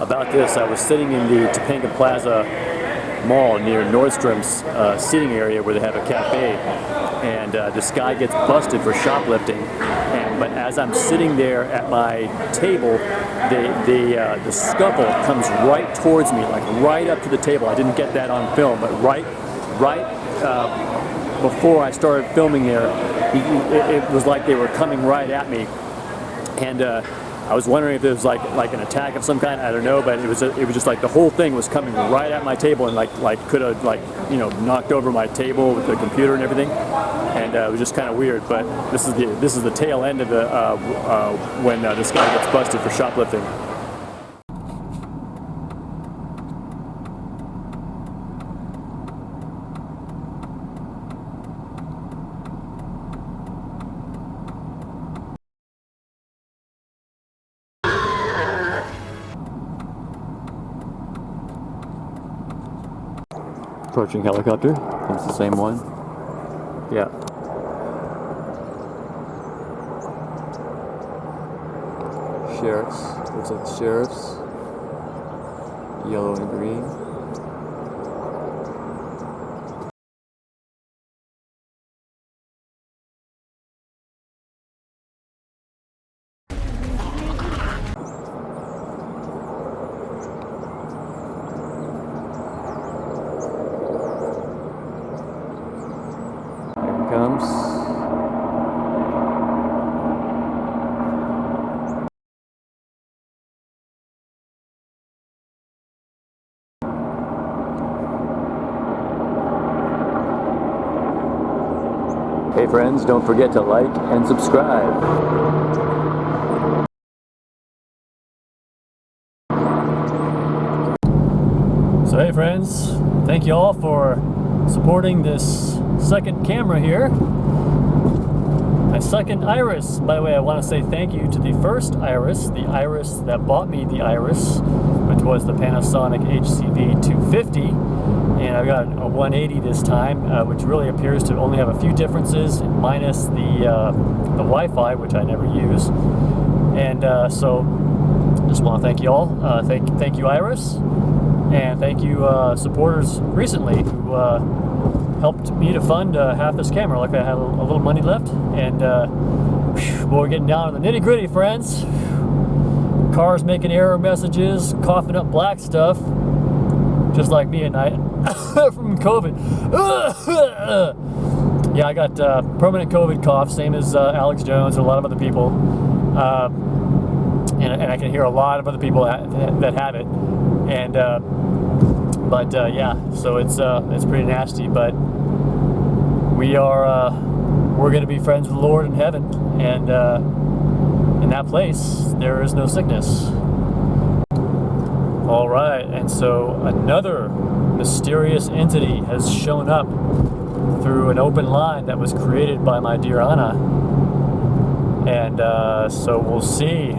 about this. I was sitting in the Topanga Plaza Mall near Nordstrom's seating area where they have a cafe, and this guy gets busted for shoplifting. But as I'm sitting there at my table, the scuffle comes right towards me, like right up to the table. I didn't get that on film, but right before I started filming there, it was like they were coming right at me, and I was wondering if it was like an attack of some kind. I don't know, but it was just like the whole thing was coming right at my table, and like could have knocked over my table with the computer and everything, and it was just kind of weird. But this is the tail end of the when this guy gets busted for shoplifting. Approaching helicopter. It's the same one. Yeah. Sheriffs. Looks like the sheriffs. Yellow and green. Comes. Hey friends, don't forget to like and subscribe. So hey friends, thank you all for supporting this second camera here. My second Iris. By the way, I want to say thank you to the first Iris, the Iris that bought me the Iris, which was the Panasonic HCV 250, and I've got a 180 this time, which really appears to only have a few differences, minus the Wi-Fi, which I never use. And so, just want to thank you all. Thank you, Iris, and thank you supporters recently who helped me to fund half this camera. Like I had a little money left, and boy, we're getting down to the nitty gritty, friends. Cars making error messages, coughing up black stuff, just like me at night from COVID. Yeah, I got permanent COVID cough, same as Alex Jones and a lot of other people, and I can hear a lot of other people that have it, and yeah, so it's pretty nasty, but we're going to be friends with the Lord in heaven, and in that place there is no sickness. All right, and so another mysterious entity has shown up through an open line that was created by my dear Anna, and so we'll see.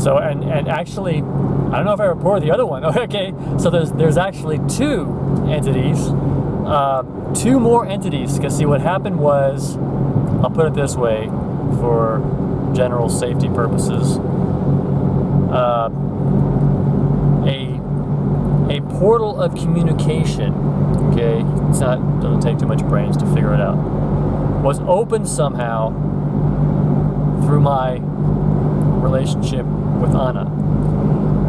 So and actually, I don't know if I reported the other one. Okay, so there's actually two entities, two more entities. Because see, what happened was, I'll put it this way, for general safety purposes, a portal of communication. Okay, doesn't take too much brains to figure it out. Was opened somehow through my relationship with Anna,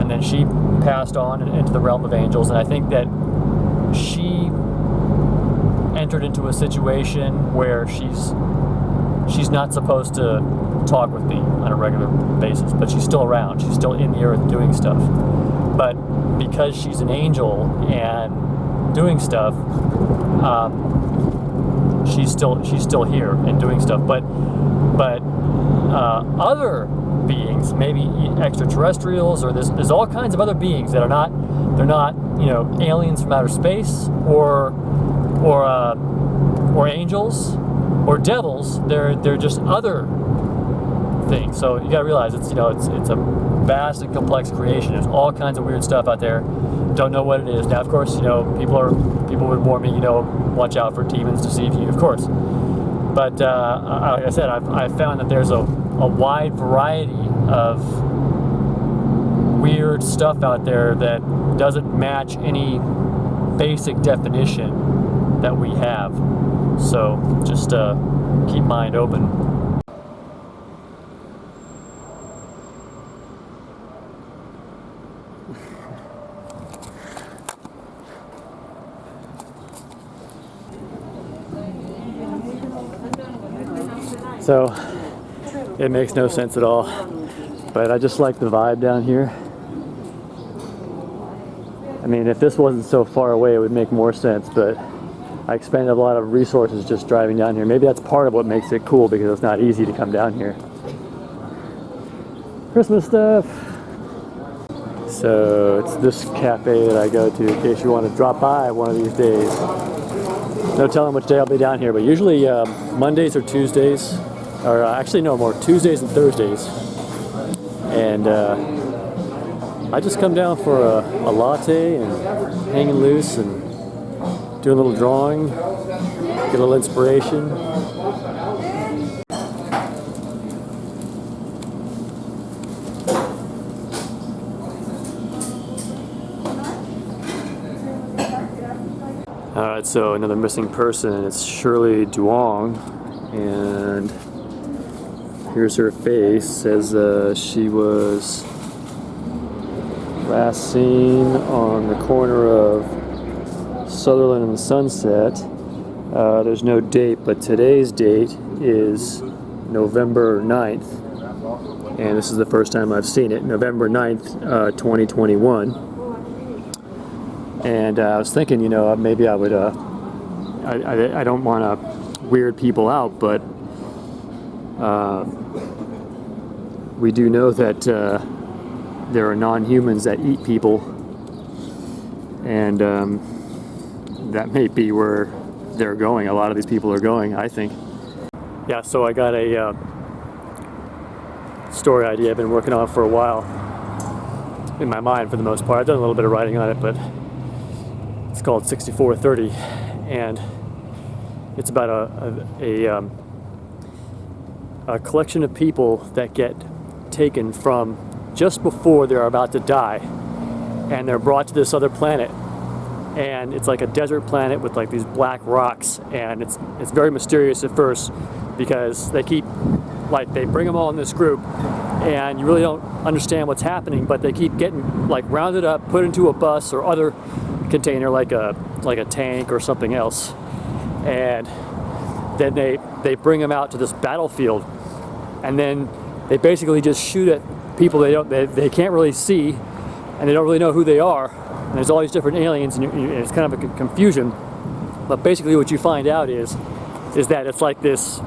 and then she passed on into the realm of angels, and I think that she entered into a situation where she's not supposed to talk with me on a regular basis, but she's still around, she's still in the earth doing stuff, but because she's an angel and doing stuff, she's still here and doing stuff, but other beings, maybe extraterrestrials, or there's all kinds of other beings that are not, they're not, aliens from outer space, or angels, or devils. They're just other things. So you gotta realize it's a vast and complex creation. There's all kinds of weird stuff out there. Don't know what it is. Now, of course, people would warn me, watch out for demons, deceive you, of course. But like I said, I've found that there's a wide variety of weird weird stuff out there that doesn't match any basic definition that we have. So just keep mind open. So it makes no sense at all, but I just like the vibe down here. I mean, if this wasn't so far away, it would make more sense, but I expended a lot of resources just driving down here. Maybe that's part of what makes it cool, because it's not easy to come down here. Christmas stuff. So it's this cafe that I go to in case you want to drop by one of these days. No telling which day I'll be down here, but usually Mondays or Tuesdays, or actually no more, Tuesdays and Thursdays. And I just come down for a latte and hanging loose and do a little drawing, get a little inspiration. Alright, so another missing person, it's Shirley Duong, and here's her face. Says she was last seen on the corner of Sutherland and Sunset. There's no date, but today's date is November 9th, and this is the first time I've seen it, November 9th, 2021. And I was thinking, you know, maybe I would, I don't want to weird people out, but we do know that there are non-humans that eat people, and that may be where they're going. A lot of these people are going, I think. Yeah, so I got a story idea I've been working on for a while in my mind, for the most part. I've done a little bit of writing on it, but it's called 6430, and it's about a collection of people that get taken from just before they're about to die, and they're brought to this other planet, and it's like a desert planet with like these black rocks, and it's very mysterious at first, because they bring them all in this group, and you really don't understand what's happening, but they keep getting like rounded up, put into a bus or other container, like a tank or something else, and then they bring them out to this battlefield, and then they basically just shoot at people they can't really see, and they don't really know who they are, and there's all these different aliens, and it's kind of a confusion. But basically what you find out is that it's like this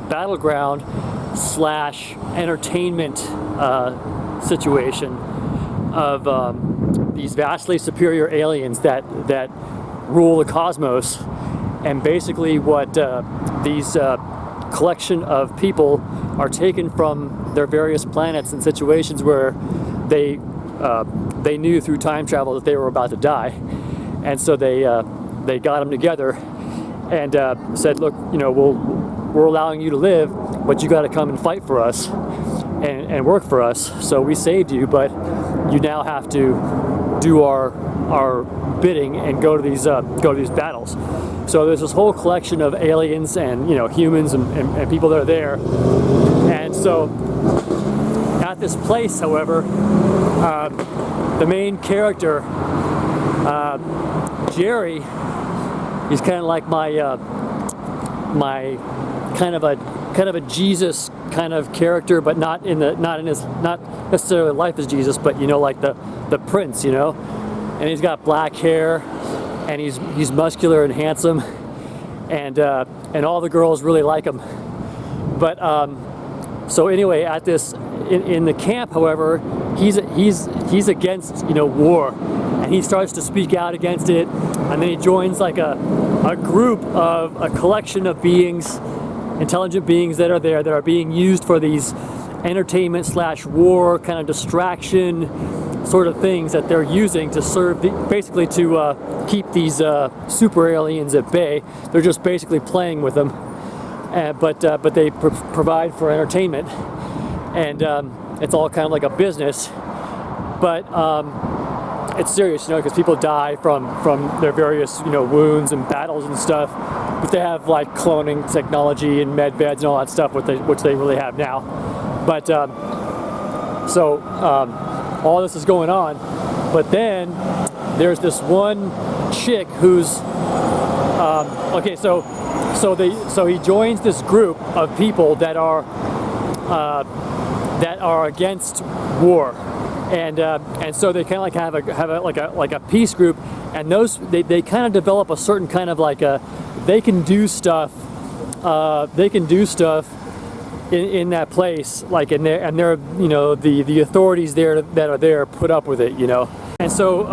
battleground slash entertainment situation of these vastly superior aliens that rule the cosmos. And basically what these collection of people are taken from their various planets in situations where they knew through time travel that they were about to die, and so they got them together and said, look, you know, we're allowing you to live, but you got to come and fight for us and work for us. So we saved you, but you now have to do our bidding and go to these battles. So there's this whole collection of aliens and, you know, humans and people that are there. And so at this place, however, the main character, Jerry, he's kind of like my kind of a Jesus kind of character, but not necessarily life as Jesus, but, you know, like the prince, you know. And he's got black hair, and he's muscular and handsome, and all the girls really like him. But so anyway, at this in the camp, however, he's against, you know, war, and he starts to speak out against it, and then he joins like a group of a collection of beings, intelligent beings that are there that are being used for these entertainment slash war kind of distraction sort of things that they're using to serve, basically to keep these super aliens at bay. They're just basically playing with them, but they provide for entertainment, and it's all kind of like a business. but it's serious, you know, because people die from their various, you know, wounds and battles and stuff. But they have like cloning technology and med beds and all that stuff, which they really have now. But all this is going on. But then there's this one chick who's okay. So he joins this group of people that are against war. And so they kind of like have a peace group, and they kind of develop a certain kind of like they can do stuff in that place, like and they're you know the authorities there that are there put up with it, you know. And so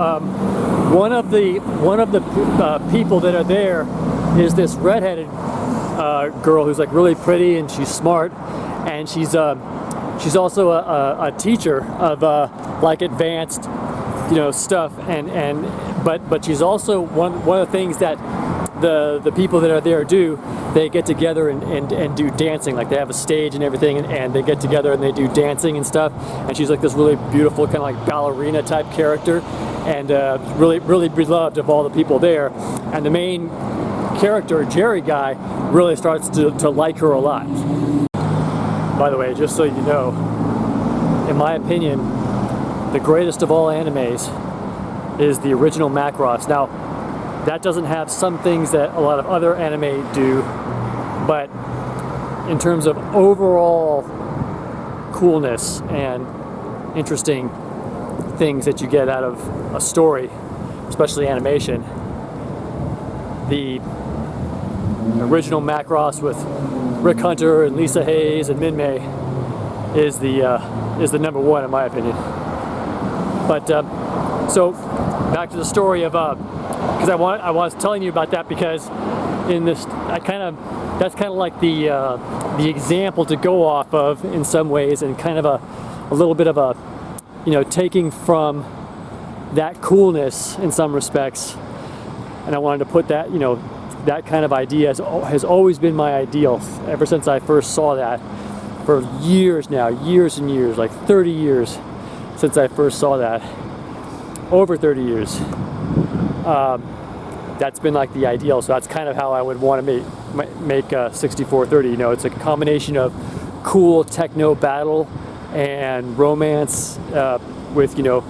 one of the people that are there is this redheaded girl who's like really pretty, and she's smart, and she's also a teacher of like advanced, you know, stuff, but she's also one of the things that the people that are there do. They get together and do dancing. Like they have a stage and everything, and they get together and they do dancing and stuff. And she's like this really beautiful kind of like ballerina type character, and really beloved of all the people there. And the main character, Jerry guy, really starts to like her a lot. By the way, just so you know, in my opinion, the greatest of all animes is the original Macross. Now, that doesn't have some things that a lot of other anime do, but in terms of overall coolness and interesting things that you get out of a story, especially animation, the original Macross with Rick Hunter and Lisa Hayes and Min-May is the number one in my opinion. But so back to the story of because I was telling you about that because in this that's kind of like the example to go off of in some ways, and kind of a little bit of a, you know, taking from that coolness in some respects. And I wanted to put that, you know, that kind of idea has always been my ideal ever since I first saw that, for years now, years and years, like 30 years since I first saw that, over 30 years. That's been like the ideal, so that's kind of how I would want to make 6430. You know, it's a combination of cool techno battle and romance with, you know,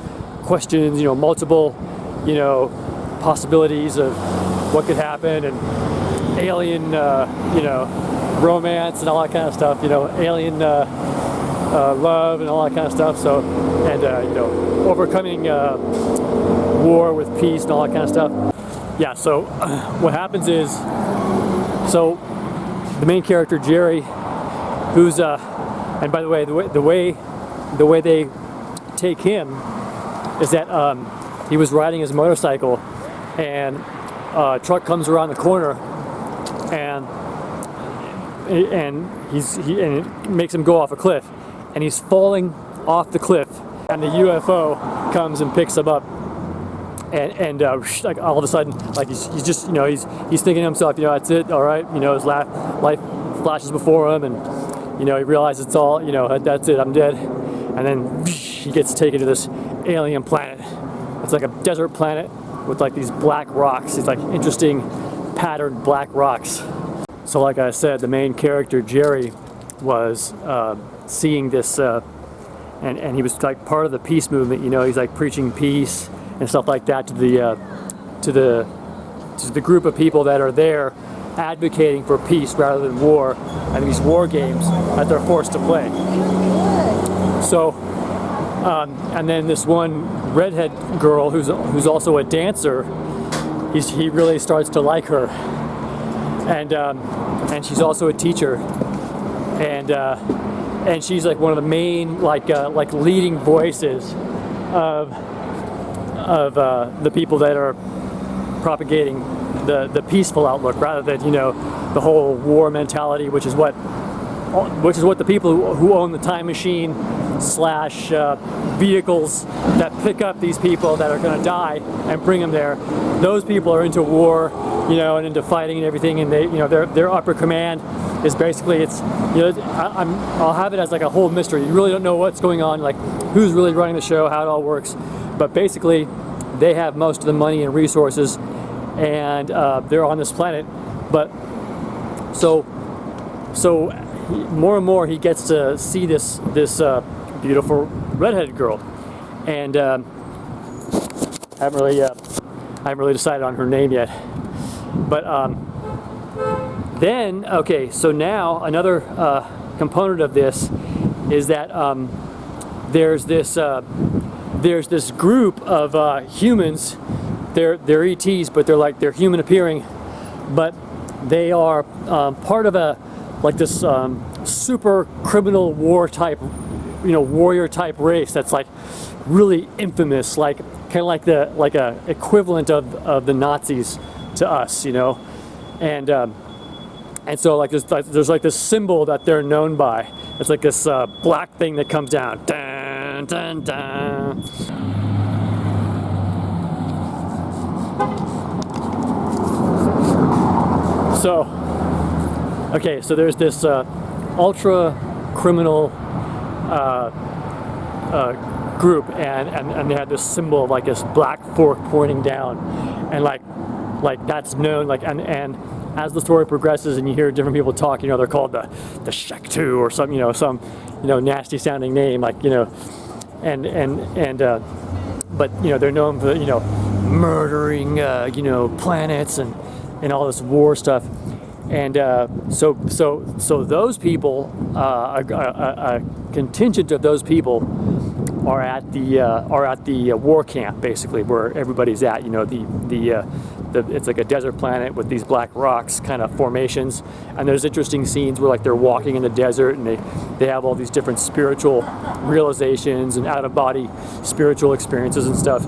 questions, you know, multiple, you know, possibilities of what could happen, and alien, you know, romance and all that kind of stuff, you know, alien love and all that kind of stuff. So, and you know, overcoming war with peace and all that kind of stuff. Yeah. So what happens is, so the main character Jerry, who's and by the way, the way they take him is that he was riding his motorcycle, and a truck comes around the corner, and it makes him go off a cliff, and he's falling off the cliff, and the UFO comes and picks him up, and like all of a sudden, like he's just, you know, he's thinking to himself, you know, that's it, all right, you know, his life flashes before him, and, you know, he realizes it's all, you know, that's it, I'm dead, and then he gets taken to this alien planet. It's like a desert planet with like these black rocks, these like interesting patterned black rocks. So like I said, the main character Jerry was seeing this, and he was like part of the peace movement. You know, he's like preaching peace and stuff like that to the group of people that are there, advocating for peace rather than war, and these war games that they're forced to play. So, and then this one redhead girl who's also a dancer, he really starts to like her, and she's also a teacher, and she's like one of the main like leading voices of the people that are propagating the peaceful outlook rather than, you know, the whole war mentality, which is what the people who own the time machine slash vehicles that pick up these people that are going to die and bring them there. Those people are into war, you know, and into fighting and everything, and they, you know, they're upper command, is basically it's, you know, I'll have it as like a whole mystery. You really don't know what's going on, like who's really running the show, how it all works. But basically, they have most of the money and resources, and they're on this planet. But so more and more he gets to see this beautiful redheaded girl, and I haven't really decided on her name yet. But then, okay, so now another component of this is that there's this group of humans. They're ETs, but they're human appearing, but they are part of this super criminal war type, warrior type race that's like really infamous, like kind of like a equivalent of the Nazis to us, and so like there's like this symbol that they're known by. It's like this black thing that comes down. Dun, dun, dun. So, okay, so there's this ultra criminal group, and they had this symbol of like this black fork pointing down, and like that's known, like, and as the story progresses and you hear different people talk, they're called the Shek-Tu or some nasty sounding name, like, but they're known for murdering planets and all this war stuff. And so those people, a contingent of those people are at the war camp, basically, where everybody's at. It's like a desert planet with these black rocks kind of formations, and there's interesting scenes where like they're walking in the desert and they have all these different spiritual realizations and out-of-body spiritual experiences and stuff,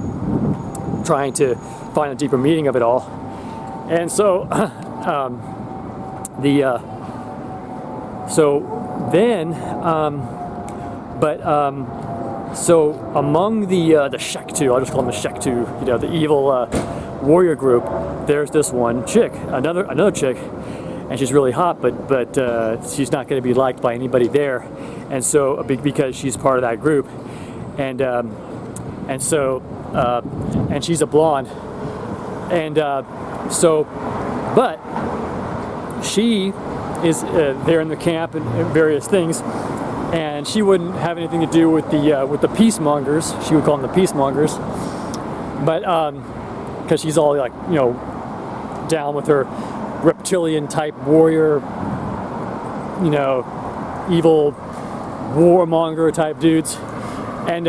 trying to find a deeper meaning of it all. And so so among the Shek-Tu, I'll just call them the Shek-Tu, the evil warrior group, there's this one chick, another chick, and she's really hot, but she's not going to be liked by anybody there, and so because she's part of that group, and she's a blonde, and but she is there in the camp and various things, and she wouldn't have anything to do with the peacemongers. She would call them the peacemongers, but because she's all like down with her reptilian type warrior, evil warmonger type dudes, and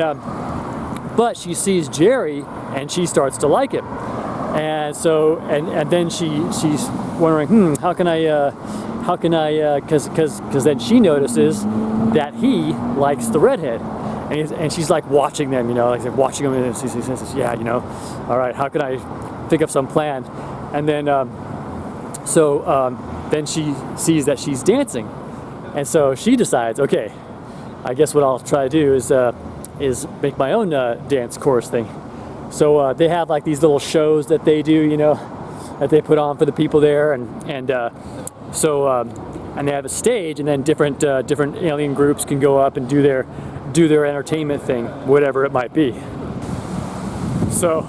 but she sees Jerry and she starts to like him. And so, and then she's wondering, how can I, because then she notices that he likes the redhead, and she's like watching them, like watching them, and she says, yeah, all right, how can I think of some plan? And then, then she sees that she's dancing, and so she decides, okay, I guess what I'll try to do is make my own dance chorus thing. So they have like these little shows that they do, that they put on for the people there, and they have a stage, and then different alien groups can go up and do their entertainment thing, whatever it might be. So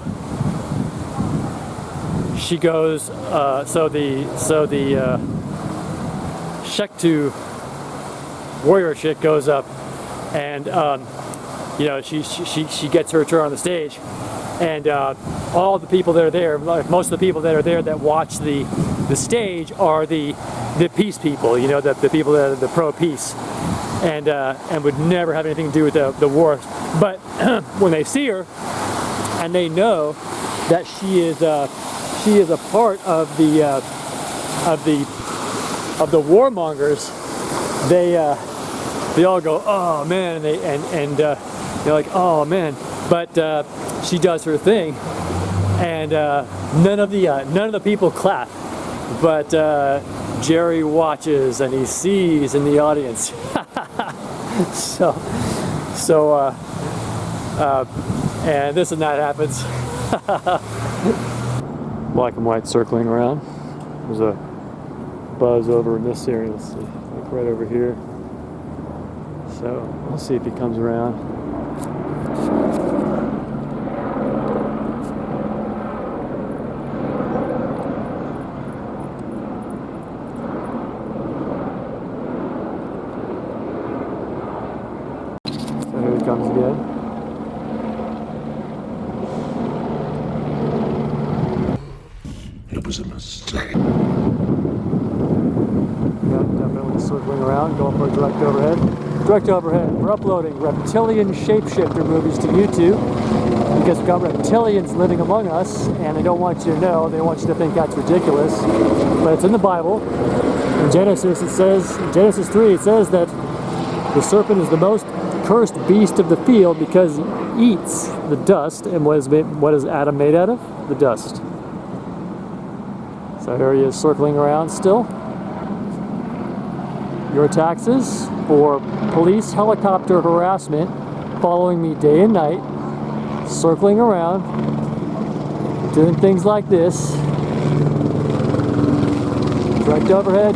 she goes. So the Shek-Tu warrior chick goes up, and she gets her turn on the stage. And all the people that are there, like most of the people that are there that watch the stage are the peace people, the people that are the pro-peace, and would never have anything to do with the war. But when they see her, and they know that she is a part of the warmongers, they all go, oh man, and they're like, oh man, but she does her thing, and none of the people clap, but Jerry watches and he sees in the audience. And this and that happens. Black and white circling around. There's a buzz over in this area. Let's see, like right over here. So we'll see if he comes around. So here he comes again. It was a mistake. Yep, definitely circling around, going for a direct overhead. Direct overhead. We're uploading reptilian shapeshifter movies to YouTube because we've got reptilians living among us, and they don't want you to know. They want you to think that's ridiculous. But it's in the Bible. In Genesis, it says, in Genesis 3, it says that the serpent is the most cursed beast of the field because he eats the dust. And what is Adam made out of? The dust. So here he is circling around still. Your taxes for police helicopter harassment, following me day and night, circling around, doing things like this. Direct overhead,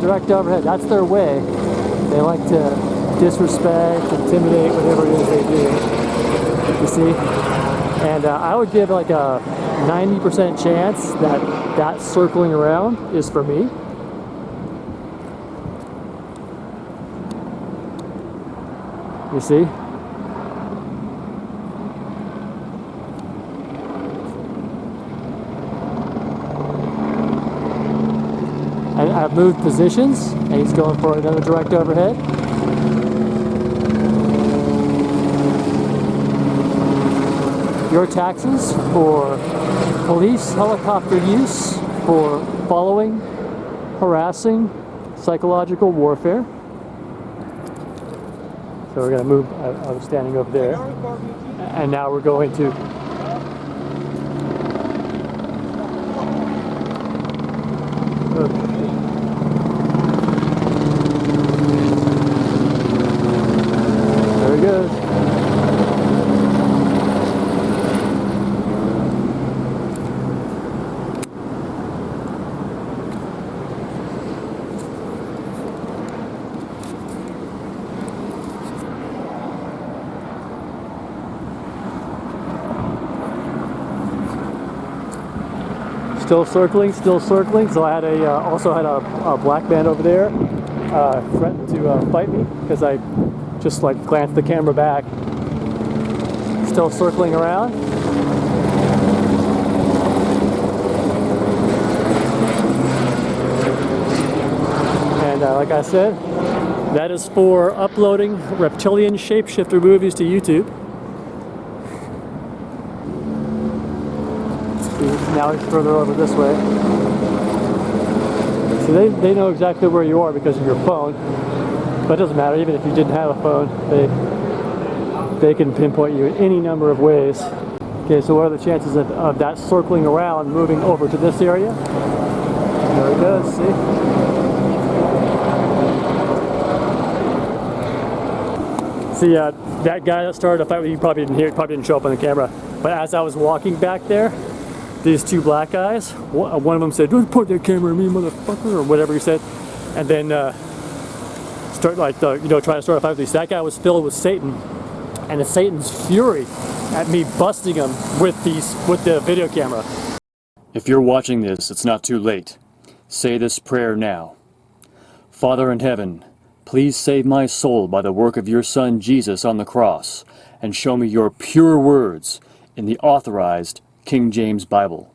that's their way. They like to disrespect, intimidate, whatever it is they do. You see? And I would give like a 90% chance that that circling around is for me. You see? And I've moved positions, and he's going for another direct overhead. Your taxes for police helicopter use for following, harassing, psychological warfare. So we're going to move, I was standing over there, and now we're going to there he goes. Still circling. So I had also had a black man over there threatened to fight me because I just like glanced the camera back. Still circling around. And like I said, that is for uploading reptilian shapeshifter movies to YouTube. Now he's further over this way. So they know exactly where you are because of your phone. But it doesn't matter, even if you didn't have a phone, they can pinpoint you in any number of ways. Okay, so what are the chances of that circling around, moving over to this area? There it goes, see? See, that guy that started a fight with you probably didn't hear, probably didn't show up on the camera. But as I was walking back there, these two black guys, one of them said, "Don't point that camera at me, motherfucker," or whatever he said, and then start like trying to start a fight with these. That guy was filled with Satan, and it's Satan's fury at me busting him with the video camera. If you're watching this, it's not too late. Say this prayer now. Father in heaven, please save my soul by the work of your Son Jesus on the cross, and show me your pure words in the authorized King James Bible.